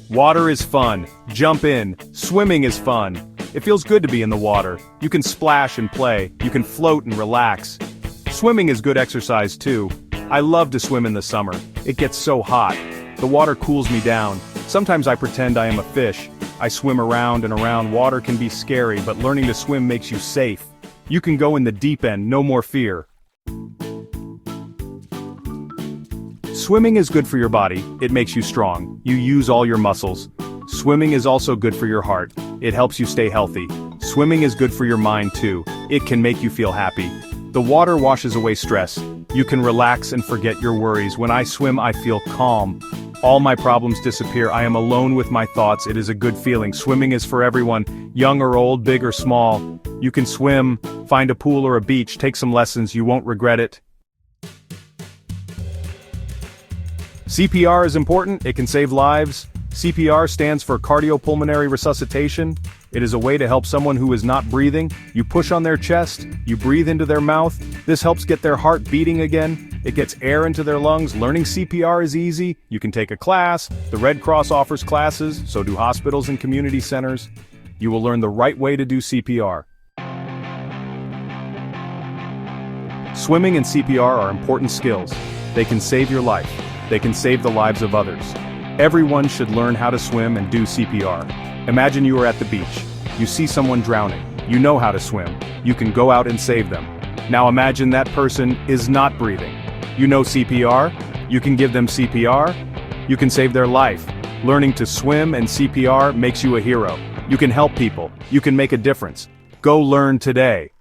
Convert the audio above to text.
Water is fun. Jump in. Swimming is fun. It feels good to be in the water. You can splash and play. You can float and relax. Swimming is good exercise too. I love to swim in the summer. It gets so hot. The water cools me down. Sometimes I pretend I am a fish. I swim around and around. Water can be scary, but learning to swim makes you safe. You can go in the deep end, no more fear. Swimming is good for your body. It makes you strong. You use all your muscles. Swimming is also good for your heart. It helps you stay healthy. Swimming is good for your mind too. It can make you feel happy. The water washes away stress. You can relax and forget your worries. When I swim, I feel calm. All my problems disappear. I am alone with my thoughts. It is a good feeling. Swimming is for everyone, young or old, big or small. You can swim, find a pool or a beach, take some lessons, you won't regret it. CPR is important. It can save lives. CPR stands for cardiopulmonary resuscitation. It is a way to help someone who is not breathing. You push on their chest, you breathe into their mouth. This helps get their heart beating again. It gets air into their lungs. Learning CPR is easy. You can take a class. The Red Cross offers classes, so do hospitals and community centers. You will learn the right way to do CPR. Swimming and CPR are important skills. They can save your life. They can save the lives of others. Everyone should learn how to swim and do CPR. Imagine you are at the beach. You see someone drowning. You know how to swim. You can go out and save them. Now imagine that person is not breathing. You know CPR. You can give them CPR. You can save their life. Learning to swim and CPR makes you a hero. You can help people. You can make a difference. Go learn today.